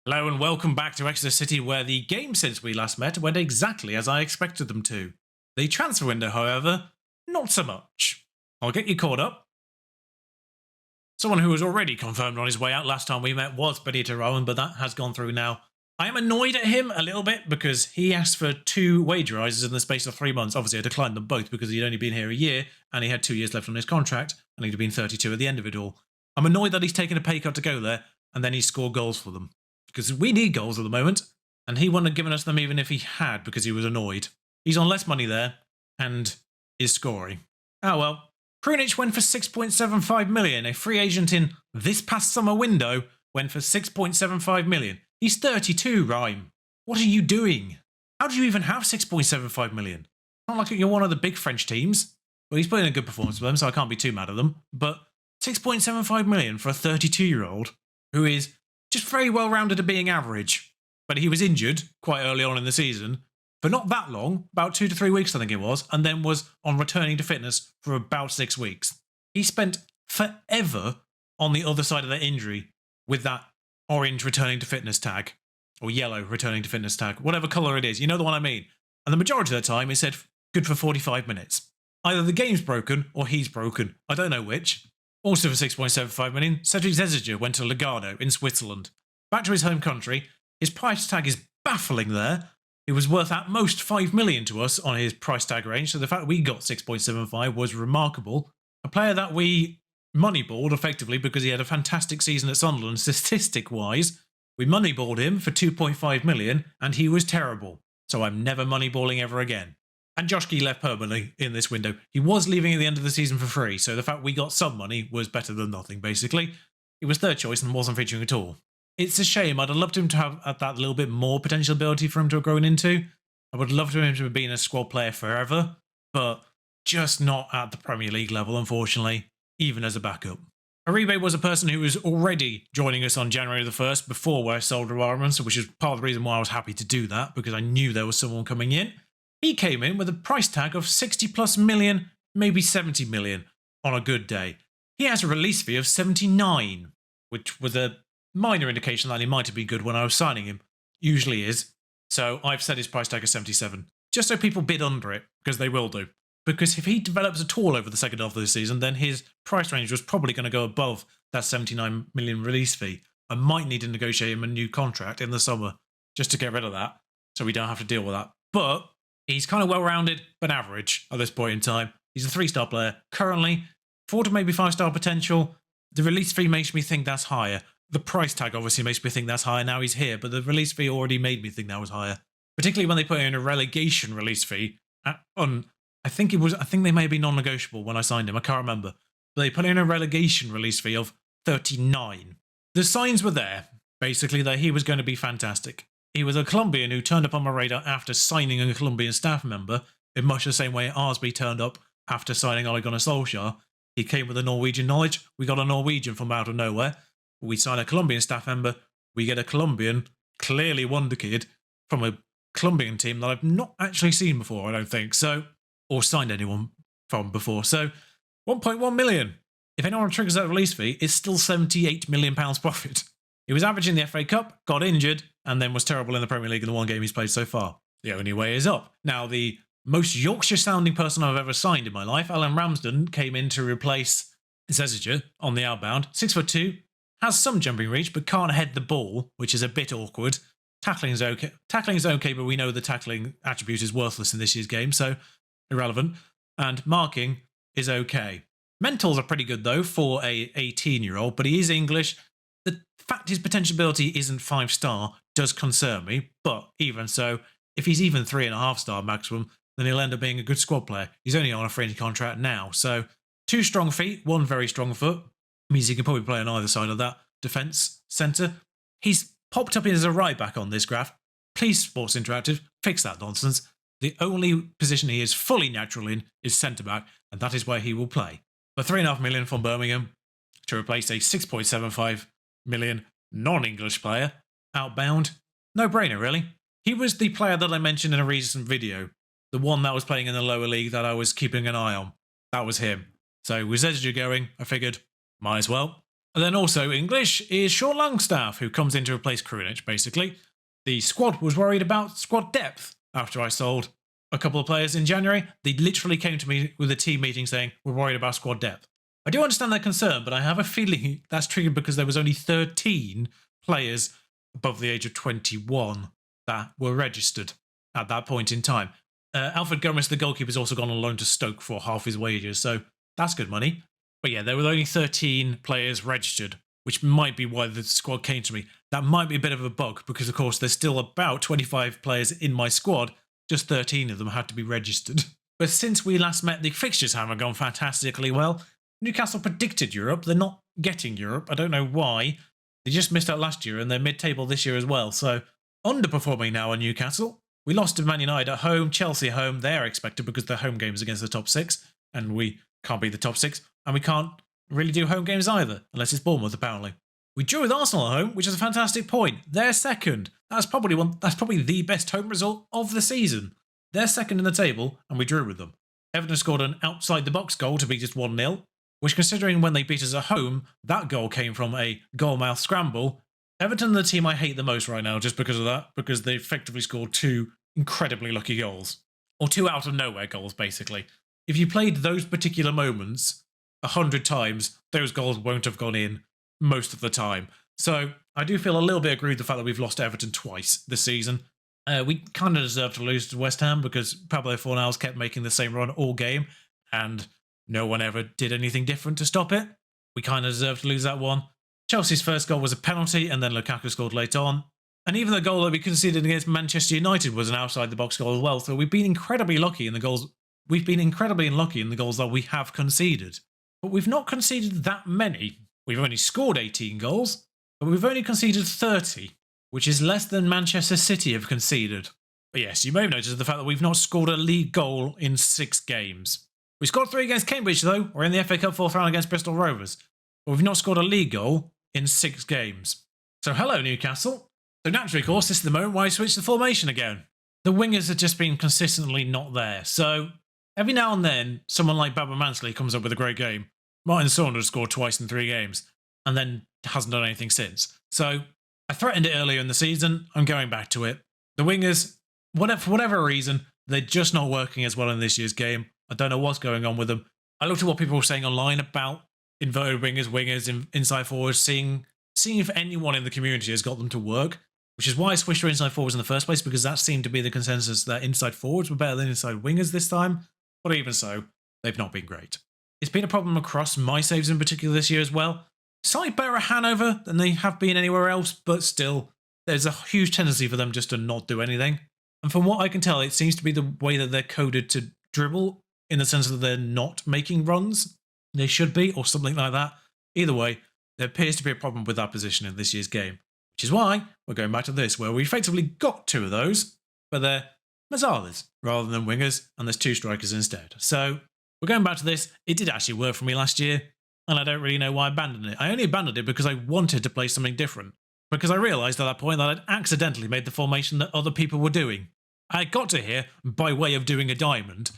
Hello and welcome back to Exeter City, where the games since we last met went exactly as I expected them to. The transfer window, however, not so much. I'll get you caught up. Someone who was already confirmed on his way out last time we met was Benito Rowan, but that has gone through now. I am annoyed at him a little bit because he asked for 2 wage rises in the space of 3 months. Obviously, I declined them both because he'd only been here a year and he had 2 years left on his contract and he'd have been 32 at the end of it all. I'm annoyed that he's taken a pay cut to go there and then he scored goals for them. Because we need goals at the moment, and he wouldn't have given us them even if he had because he was annoyed. He's on less money there, and is scoring. Oh well. Krunic went for 6.75 million. A free agent in this past summer window went for 6.75 million. He's 32, Rhyme. What are you doing? How do you even have 6.75 million? Not like you're one of the big French teams. Well, he's putting a good performance for them, so I can't be too mad at them. But 6.75 million for a 32-year-old who is just very well rounded at being average. But he was injured quite early on in the season for not that long, about 2 to 3 weeks I think it was, and then was on returning to fitness for about 6 weeks. He spent forever on the other side of that injury with that orange returning to fitness tag, or yellow returning to fitness tag, whatever colour it is, you know the one I mean. And the majority of the time it said good for 45 minutes. Either the game's broken or he's broken, I don't know which. Also for 6.75 million, Cedric Exeter went to Lugano in Switzerland. Back to his home country, his price tag is baffling there. It was worth at most 5 million to us on his price tag range, so the fact we got 6.75 was remarkable. A player that we moneyballed effectively because he had a fantastic season at Sunderland statistic-wise. We moneyballed him for 2.5 million and he was terrible. So I'm never moneyballing ever again. And Josh Key left permanently in this window. He was leaving at the end of the season for free, so the fact we got some money was better than nothing, basically. He was third choice and wasn't featuring at all. It's a shame. I'd have loved him to have that little bit more potential ability for him to have grown into. I would love him to have been a squad player forever, but just not at the Premier League level, unfortunately, even as a backup. Aribe was a person who was already joining us on January the 1st before I sold Rwarman, which is part of the reason why I was happy to do that, because I knew there was someone coming in. He came in with a price tag of 60 plus million, maybe 70 million on a good day. He has a release fee of 79, which was a minor indication that he might have been good when I was signing him. Usually is. So I've set his price tag as 77, just so people bid under it, because they will do. Because if he develops at all over the second half of the season, then his price range was probably going to go above that 79 million release fee. I might need to negotiate him a new contract in the summer just to get rid of that, so we don't have to deal with that. But he's kind of well-rounded, but average at this point in time. He's a 3-star player. Currently, 4 to maybe 5-star potential. The release fee makes me think that's higher. The price tag obviously makes me think that's higher. Now he's here, but the release fee already made me think that was higher. Particularly when they put in a relegation release fee. I think they may be non-negotiable when I signed him. I can't remember. But they put in a relegation release fee of 39. The signs were there, basically, that he was going to be fantastic. He was a Colombian who turned up on my radar after signing a Colombian staff member, in much the same way Arsby turned up after signing Ole Gunnar Solskjaer. He came with a Norwegian knowledge. We got a Norwegian from out of nowhere. We sign a Colombian staff member. We get a Colombian, clearly wonder kid, from a Colombian team that I've not actually seen before, I don't think, or signed anyone from before. So 1.1 million. If anyone triggers that release fee, it's still £78 million profit. He was averaging the FA Cup, got injured, and then was terrible in the Premier League in the one game he's played so far. The only way is up. Now, the most Yorkshire-sounding person I've ever signed in my life, Alan Ramsden, came in to replace Exeter on the outbound. 6'2", has some jumping reach, but can't head the ball, which is a bit awkward. Tackling is okay. Tackling is okay, but we know the tackling attribute is worthless in this year's game, so irrelevant. And marking is okay. Mentals are pretty good, though, for a 18-year-old, but he is English. The fact his potential ability isn't 5-star does concern me, but even so, if he's even 3.5-star maximum, then he'll end up being a good squad player. He's only on a fringe contract now, so 2 strong feet, 1 very strong foot. Means he can probably play on either side of that defence centre. He's popped up as a right back on this graph. Please, Sports Interactive, fix that nonsense. The only position he is fully natural in is centre back, and that is where he will play. For 3.5 million from Birmingham to replace a 6.75 million non-English player, outbound, no brainer really. He was the player that I mentioned in a recent video, the one that was playing in the lower league that I was keeping an eye on. That was him. So with Exeter going, I figured, might as well. And then also English is Sean Longstaff, who comes in to replace Krunic, basically. The squad was worried about squad depth after I sold a couple of players in January. They literally came to me with a team meeting saying, we're worried about squad depth. I do understand their concern, but I have a feeling that's triggered because there was only 13 players above the age of 21 that were registered at that point in time. Alfred Gomez, the goalkeeper, has also gone on loan to Stoke for half his wages, so that's good money. But yeah, there were only 13 players registered, which might be why the squad came to me. That might be a bit of a bug, because of course there's still about 25 players in my squad, just 13 of them had to be registered. But since we last met, the fixtures haven't gone fantastically well. Newcastle predicted Europe, they're not getting Europe, I don't know why. They just missed out last year and they're mid-table this year as well, so underperforming now on Newcastle. We lost to Man United at home, Chelsea at home, they're expected because their home games against the top six, and we can't beat the top six, and we can't really do home games either, unless it's Bournemouth apparently. We drew with Arsenal at home, which is a fantastic point. They're second. That's probably the best home result of the season. They're second in the table, and we drew with them. Everton scored an outside-the-box goal to beat us 1-0, which, considering when they beat us at home, that goal came from a goal-mouth scramble. Everton are the team I hate the most right now just because of that, because they effectively scored two incredibly lucky goals. Or two out-of-nowhere goals, basically. If you played those particular moments 100 times, those goals won't have gone in most of the time. So I do feel a little bit aggrieved with the fact that we've lost to Everton twice this season. We kind of deserve to lose to West Ham because Pablo Fornals kept making the same run all game, and no one ever did anything different to stop it. We kind of deserve to lose that one. Chelsea's first goal was a penalty, and then Lukaku scored late on. And even the goal that we conceded against Manchester United was an outside-the-box goal as well. So we've been incredibly lucky in the goals. We've been incredibly unlucky in the goals that we have conceded. But we've not conceded that many. We've only scored 18 goals, but we've only conceded 30, which is less than Manchester City have conceded. But yes, you may have noticed the fact that we've not scored a league goal in 6 games. We scored 3 against Cambridge, though. We're in the FA Cup 4th round against Bristol Rovers. But we've not scored a league goal in 6 games. So hello, Newcastle. So naturally, of course, this is the moment where I switch the formation again. The wingers have just been consistently not there. So every now and then, someone like Baba Mansley comes up with a great game. Martin Saunders scored twice in 3 games, and then hasn't done anything since. So I threatened it earlier in the season. I'm going back to it. The wingers, for whatever reason, they're just not working as well in this year's game. I don't know what's going on with them. I looked at what people were saying online about inverted wingers, inside forwards, seeing if anyone in the community has got them to work, which is why I switched to inside forwards in the first place, because that seemed to be the consensus that inside forwards were better than inside wingers this time. But even so, they've not been great. It's been a problem across my saves in particular this year as well. Slightly better at Hanover than they have been anywhere else, but still, there's a huge tendency for them just to not do anything. And from what I can tell, it seems to be the way that they're coded to dribble, in the sense that they're not making runs. They should be, or something like that. Either way, there appears to be a problem with that position in this year's game, which is why we're going back to this, where we effectively got 2 of those, but they're Mazzalas rather than wingers, and there's 2 strikers instead. So we're going back to this. It did actually work for me last year, and I don't really know why I abandoned it. I only abandoned it because I wanted to play something different, because I realised at that point that I'd accidentally made the formation that other people were doing. I got to here by way of doing a diamond,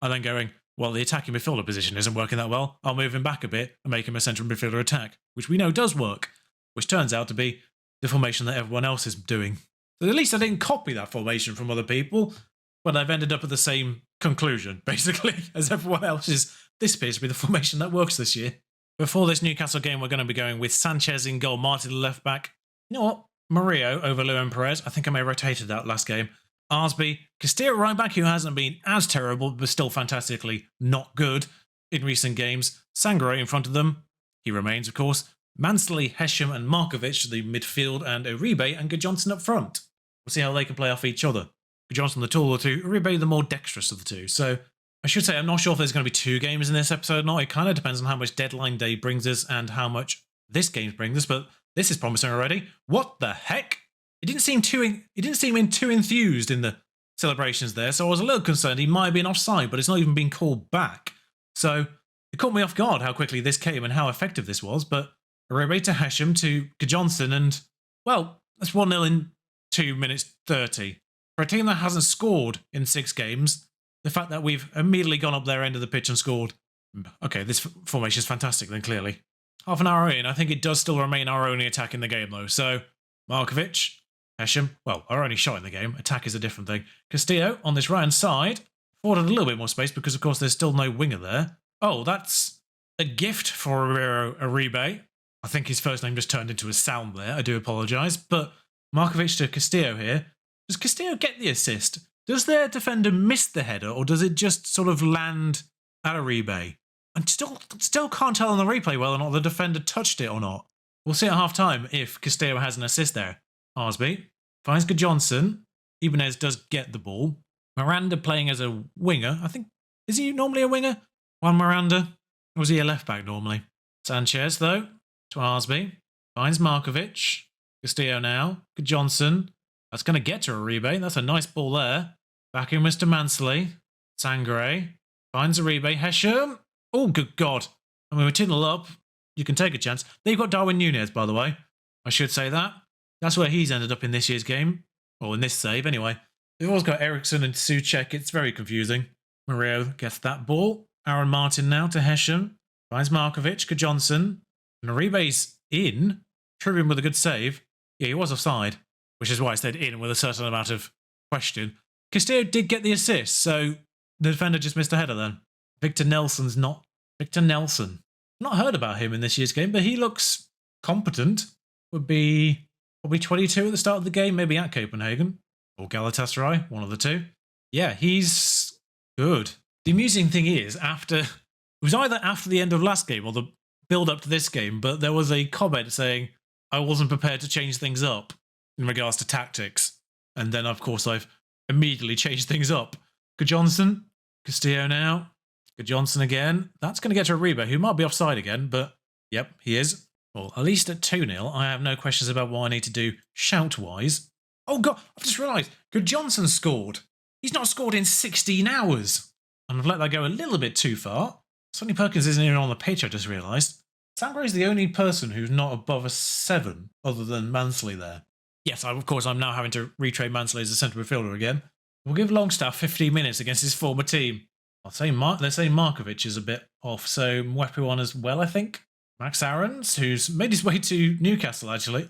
and then going, well, the attacking midfielder position isn't working that well. I'll move him back a bit and make him a central midfielder attack, which we know does work, which turns out to be the formation that everyone else is doing. So at least I didn't copy that formation from other people, but I've ended up at the same conclusion, basically, as everyone else's. This appears to be the formation that works this year. Before this Newcastle game, we're going to be going with Sanchez in goal, Martin the left back. You know what? Murillo over Luan Perez. I think I may have rotated that last game. Arsby, Castillo right back, who hasn't been as terrible, but still fantastically not good in recent games. Sangare in front of them. He remains, of course. Mansley, Hesham and Markovic, the midfield, and Uribe and Johnson up front. We'll see how they can play off each other. Johnson the taller of the 2, Uribe the more dexterous of the 2. So I should say I'm not sure if there's going to be 2 games in this episode or not. It kind of depends on how much deadline day brings us and how much this game brings us, but this is promising already. What the heck? He didn't seem too enthused in the celebrations there, so I was a little concerned he might have been offside, but it's not even been called back. So it caught me off guard how quickly this came and how effective this was, but Uribe to Hesham to Johnson, and, well, that's 1-0 in 2 minutes 30. For a team that hasn't scored in 6 games, the fact that we've immediately gone up their end of the pitch and scored, okay, this formation is fantastic then, clearly. Half an hour in, I think it does still remain our only attack in the game, though. So, Markovic, Hesham, well, our only shot in the game. Attack is a different thing. Castillo on this right-hand side, afforded a little bit more space because, of course, there's still no winger there. Oh, that's a gift for Uribe. I think his first name just turned into a sound there. I do apologise. But Markovic to Castillo here. Does Castillo get the assist? Does their defender miss the header, or does it just sort of land at Uribe? I still can't tell on the replay whether or not the defender touched it or not. We'll see at half-time if Castillo has an assist there. Arsby finds Johnson. Ibanez does get the ball. Miranda playing as a winger. I think, is he normally a winger? Juan Miranda? Or was he a left-back normally? Sanchez, though, to Arsby. Finds Markovic. Castillo now. Johnson. That's going to get to Uribe. That's a nice ball there. Back in Mr. Mansley. Sangre. Finds Uribe. Hesham. Oh, good God. I mean, we're 2-0 up. You can take a chance. They've got Darwin Núñez, by the way. I should say that. That's where he's ended up in this year's game. Or in this save, anyway. They've also got Eriksson and Souček. It's very confusing. Murillo gets that ball. Aaron Martin now to Hesham. Finds Markovic. Johnson. And Uribe's in. Tribune with a good save. Yeah, he was offside. Which is why I stayed in with a certain amount of question. Castillo did get the assist, so the defender just missed a header then. Victor Nelson's not Victor Nelson. Not heard about him in this year's game, but he looks competent. Would be probably 22 at the start of the game, maybe at Copenhagen. Or Galatasaray, one of the two. Yeah, he's good. The amusing thing is, it was either after the end of last game or the build-up to this game, but there was a comment saying, I wasn't prepared to change things up in regards to tactics. And then, of course, I've immediately changed things up. Johnson, Castillo now. Johnson again. That's going to get to Uribe, who might be offside again, but yep, he is. Well, at least at 2-0, I have no questions about what I need to do shout-wise. Oh, God, I've just realised. Johnson scored. He's not scored in 16 hours. And I've let that go a little bit too far. Sonny Perkins isn't even on the pitch, I just realised. Sangre is the only person who's not above a 7, other than Mansley there. Yes, of course, I'm now having to retrain Mansley as a centre midfielder again. We'll give Longstaff 15 minutes against his former team. They're saying Markovic is a bit off, so Mwepu on as well, I think. Max Aarons, who's made his way to Newcastle, actually.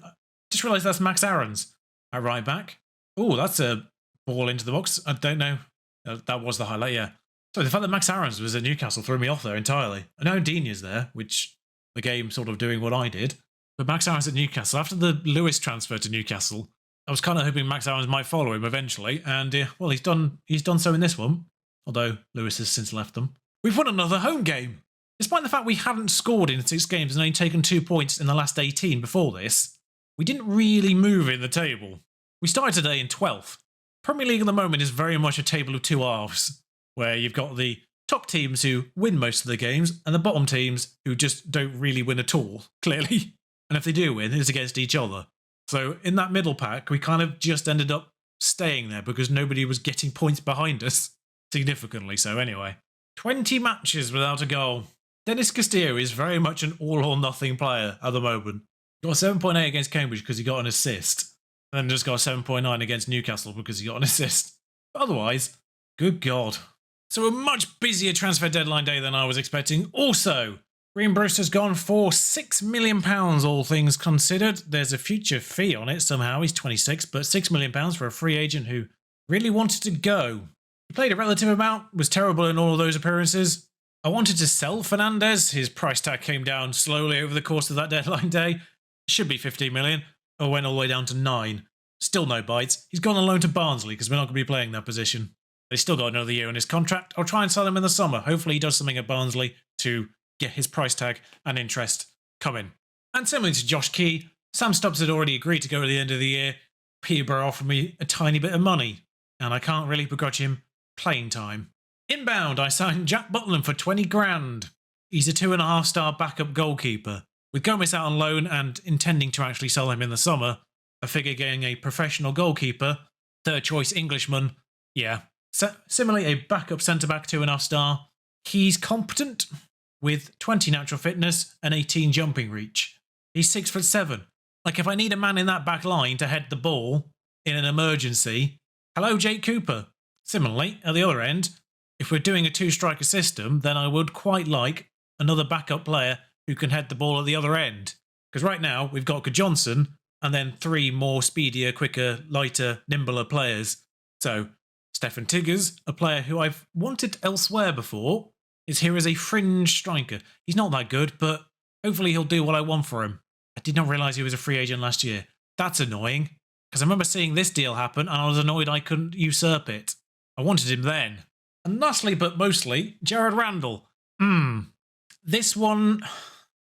Just realised that's Max Aarons at right back. Oh, that's a ball into the box. I don't know. That was the highlight, yeah. So the fact that Max Aarons was at Newcastle threw me off there entirely. I know Dina's there, which the game sort of doing what I did. But Max Aarons at Newcastle, after the Lewis transfer to Newcastle, I was kind of hoping Max Aarons might follow him eventually, and well, he's done so in this one, although Lewis has since left them. We've won another home game! Despite the fact we haven't scored in 6 games and only taken 2 points in the last 18 before this, we didn't really move in the table. We started today in 12th. Premier League at the moment is very much a table of 2 halves, where you've got the top teams who win most of the games, and the bottom teams who just don't really win at all, clearly. And if they do win, it's against each other. So in that middle pack, we kind of just ended up staying there because nobody was getting points behind us. Significantly so, anyway. 20 matches without a goal. Dennis Castillo is very much an all-or-nothing player at the moment. Got a 7.8 against Cambridge because he got an assist. And then just got a 7.9 against Newcastle because he got an assist. But otherwise, good God. So a much busier transfer deadline day than I was expecting. Also, Green Brewster's gone for £6 million, all things considered. There's a future fee on it somehow. He's 26, but £6 million for a free agent who really wanted to go. He played a relative amount, was terrible in all of those appearances. I wanted to sell Fernandez. His price tag came down slowly over the course of that deadline day. Should be 15 million. Or went all the way down to 9. Still no bites. He's gone on loan to Barnsley because we're not going to be playing that position. He's still got another year in his contract. I'll try and sell him in the summer. Hopefully he does something at Barnsley to get his price tag and interest coming. And similarly to Josh Key, Sam Stubbs had already agreed to go at the end of the year. Peterborough offered me a tiny bit of money, and I can't really begrudge him playing time. Inbound, I signed Jack Butland for 20 grand. He's a 2.5-star backup goalkeeper. With Gomez out on loan and intending to actually sell him in the summer, I figure getting a professional goalkeeper, third choice Englishman, yeah. Similarly, a backup centre-back 2.5-star. He's competent with 20 natural fitness and 18 jumping reach. He's 6'7". Like, if I need a man in that back line to head the ball in an emergency, hello, Jake Cooper. Similarly, at the other end, if we're doing a 2-striker system, then I would quite like another backup player who can head the ball at the other end. Because right now, we've got Johnson and then 3 more speedier, quicker, lighter, nimbler players. So, Stefan Tiggers, a player who I've wanted elsewhere before, is here as a fringe striker. He's not that good, but hopefully he'll do what I want for him. I did not realise he was a free agent last year. That's annoying, because I remember seeing this deal happen and I was annoyed I couldn't usurp it. I wanted him then. And lastly, but mostly, Jared Randall. This one,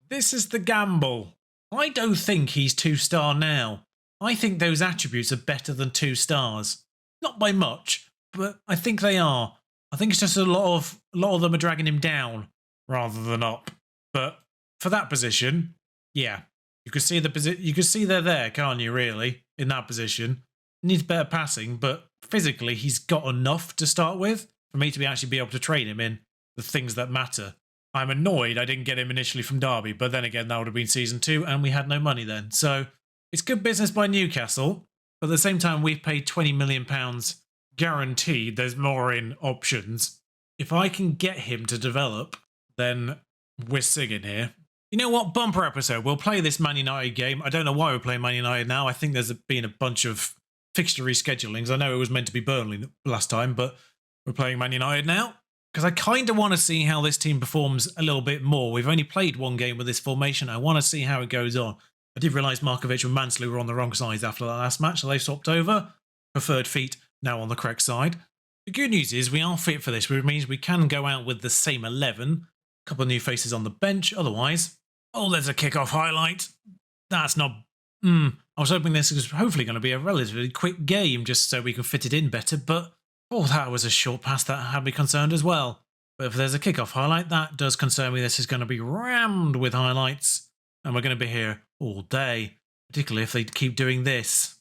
this is the gamble. I don't think he's 2-star now. I think those attributes are better than 2 stars. Not by much, but I think they are. I think it's just a lot of them are dragging him down rather than up. But for that position, yeah, you can see they're there, can't you? Really, in that position, needs better passing, but physically he's got enough to start with for me to actually be able to train him in the things that matter. I'm annoyed I didn't get him initially from Derby, but then again, that would have been season 2 and we had no money then. So it's good business by Newcastle, but at the same time, we've paid £20 million guaranteed. There's more in options. If I can get him to develop, then we're singing here. You know what? Bumper episode. We'll play this Man United game. I don't know why we're playing Man United now. I think there's been a bunch of fixture reschedulings. I know it was meant to be Burnley last time, but we're playing Man United now. Because I kind of want to see how this team performs a little bit more. We've only played one game with this formation. I want to see how it goes on. I did realise Markovic and Mansley were on the wrong sides after that last match, so they've swapped over. Preferred feet now on the correct side. The good news is we are fit for this, which means we can go out with the same 11. A couple of new faces on the bench. Otherwise, oh, there's a kickoff highlight. That's not... I was hoping this was hopefully going to be a relatively quick game just so we can fit it in better, but... oh, that was a short pass that had me concerned as well. But if there's a kickoff highlight, that does concern me. This is going to be rammed with highlights. And we're going to be here all day. Particularly if they keep doing this.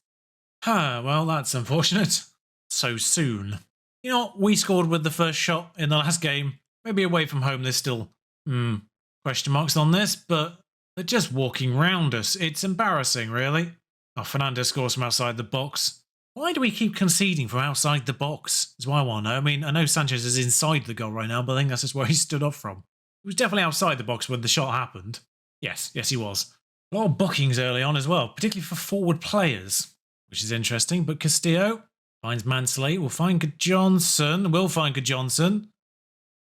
Well, that's unfortunate. So soon. You know what? We scored with the first shot in the last game. Maybe away from home there's still question marks on this. But they're just walking round us. It's embarrassing, really. Oh, Fernandez scores from outside the box. Why do we keep conceding from outside the box? Is what I want to know. I mean, I know Sanchez is inside the goal right now, but I think that's just where he stood up from. He was definitely outside the box when the shot happened. Yes, he was. A lot of bookings early on as well, particularly for forward players, which is interesting. But Castillo finds Mansley. We'll find Johnson.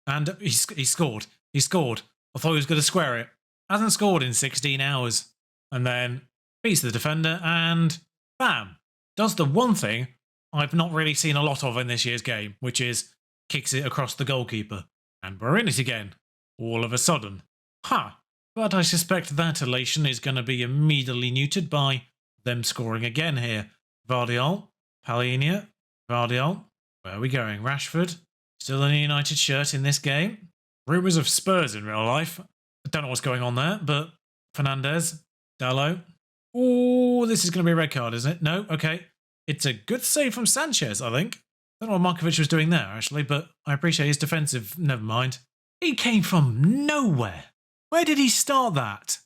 And he scored. He scored. I thought he was going to square it. Hasn't scored in 16 hours. And then beats the defender and bam. Does the one thing I've not really seen a lot of in this year's game, which is kicks it across the goalkeeper. And we're in it again, all of a sudden. But I suspect that elation is going to be immediately neutered by them scoring again here. Vardiol, Palhinha, Vardiol. Where are we going? Rashford, still in a United shirt in this game. Rumours of Spurs in real life. I don't know what's going on there, but Fernandez, Dalot. Oh, this is going to be a red card, isn't it? No? Okay. It's a good save from Sanchez, I think. I don't know what Markovic was doing there, actually, but I appreciate his defensive. Never mind. He came from nowhere. Where did he start that?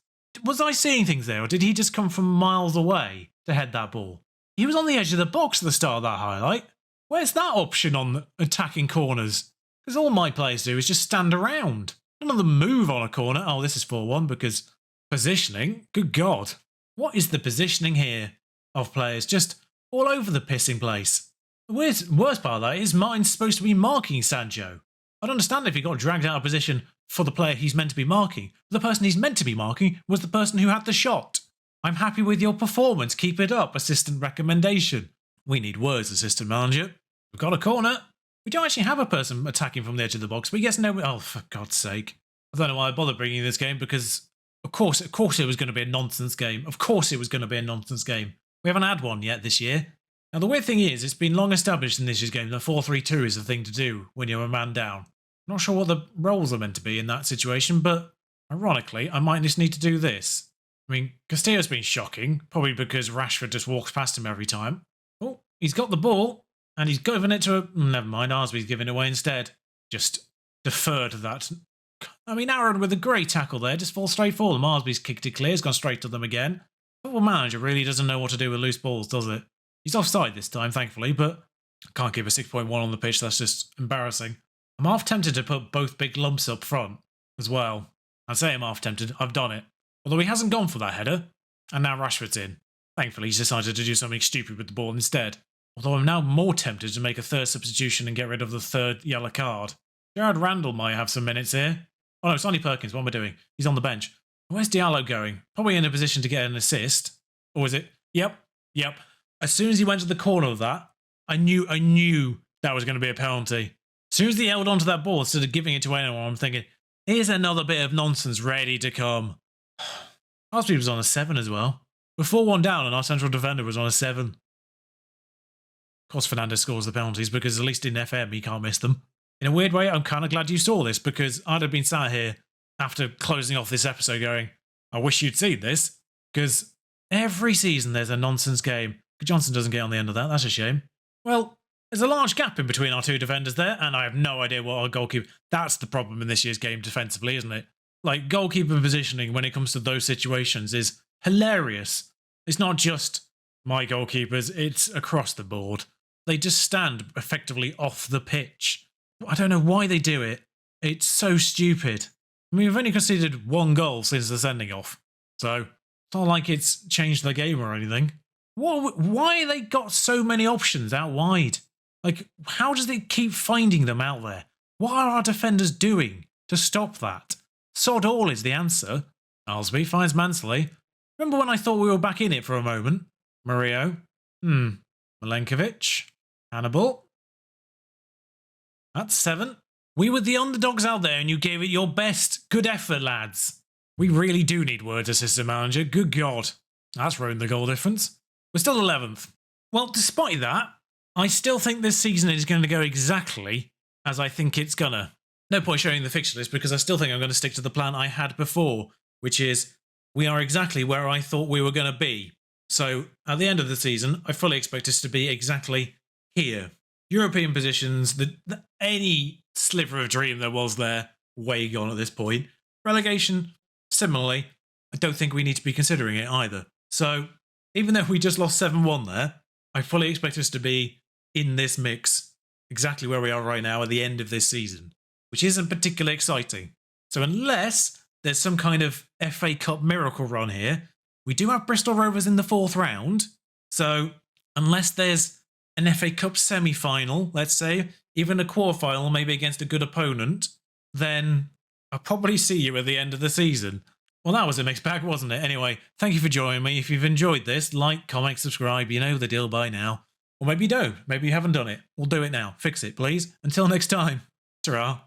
Was I seeing things there, or did he just come from miles away to head that ball? He was on the edge of the box at the start of that highlight. Where's that option on attacking corners? Because all my players do is just stand around. None of them move on a corner. Oh, this is 4-1 because positioning. Good God. What is the positioning here of players? Just all over the pissing place. The worst part of that is Martin's supposed to be marking Sancho. I'd understand if he got dragged out of position for the player he's meant to be marking. The person he's meant to be marking was the person who had the shot. I'm happy with your performance. Keep it up. Assistant recommendation. We need words, assistant manager. We've got a corner. We don't actually have a person attacking from the edge of the box, but yes, no. Oh, for God's sake. I don't know why I bothered bringing this game because, of course it was going to be a nonsense game. Of course it was going to be a nonsense game. We haven't had one yet this year. Now, the weird thing is, it's been long established in this year's game that 4-3-2 is the thing to do when you're a man down. I'm not sure what the roles are meant to be in that situation, but ironically, I might just need to do this. I mean, Castillo's been shocking, probably because Rashford just walks past him every time. Oh, he's got the ball, and he's given it to a... Never mind, Arsby's giving it away instead. Just defer to that. I mean, Aaron with a great tackle there, just falls straight for them. Arsby's kicked it clear, has gone straight to them again. Football manager really doesn't know what to do with loose balls, does it? He's offside this time, thankfully, but can't give a 6.1 on the pitch. That's just embarrassing. I'm half tempted to put both big lumps up front as well. I'd say I'm half tempted. I've done it. Although he hasn't gone for that header. And now Rashford's in. Thankfully, he's decided to do something stupid with the ball instead. Although I'm now more tempted to make a third substitution and get rid of the third yellow card. Gerard Randall might have some minutes here. Oh no, Sonny Perkins, what am I doing? He's on the bench. Where's Diallo going? Probably in a position to get an assist. Or is it? Yep. As soon as he went to the corner of that, I knew that was going to be a penalty. As soon as he held onto that ball instead of giving it to anyone, I'm thinking, here's another bit of nonsense ready to come. Last week was on a 7 as well. We're 4-1 down and our central defender was on a 7. Of course, Fernandes scores the penalties because at least in FM he can't miss them. In a weird way, I'm kind of glad you saw this because I'd have been sat here after closing off this episode going, I wish you'd seen this, because every season there's a nonsense game. Johnson doesn't get on the end of that, that's a shame. Well, there's a large gap in between our two defenders there, and I have no idea what our goalkeeper... That's the problem in this year's game defensively, isn't it? Like, goalkeeper positioning when it comes to those situations is hilarious. It's not just my goalkeepers, it's across the board. They just stand effectively off the pitch. I don't know why they do it. It's so stupid. I mean, we've only conceded 1 goal since the sending off, so it's not like it's changed the game or anything. Why they got so many options out wide? Like, how does it keep finding them out there? What are our defenders doing to stop that? Sod all is the answer. Alsby finds Mansley. Remember when I thought we were back in it for a moment? Murillo. Milenkovic. Hannibal. That's 7. We were the underdogs out there and you gave it your best. Good effort, lads. We really do need words, assistant manager. Good God. That's ruined the goal difference. We're still 11th. Well, despite that, I still think this season is going to go exactly as I think it's gonna. No point showing the fixture list because I still think I'm going to stick to the plan I had before, which is we are exactly where I thought we were going to be. So at the end of the season, I fully expect us to be exactly here. European positions, any sliver of dream there was there, way gone at this point. Relegation, similarly, I don't think we need to be considering it either. So even though we just lost 7-1 there, I fully expect us to be in this mix exactly where we are right now at the end of this season, which isn't particularly exciting. So unless there's some kind of FA Cup miracle run here, we do have Bristol Rovers in the 4th round. So unless there's an FA Cup semi-final, let's say, even a quarter-final, maybe against a good opponent, then I'll probably see you at the end of the season. Well, that was a mixed bag, wasn't it? Anyway, thank you for joining me. If you've enjoyed this, like, comment, subscribe. You know the deal by now. Or maybe you don't. Maybe you haven't done it. We'll do it now. Fix it, please. Until next time. Ta-ra.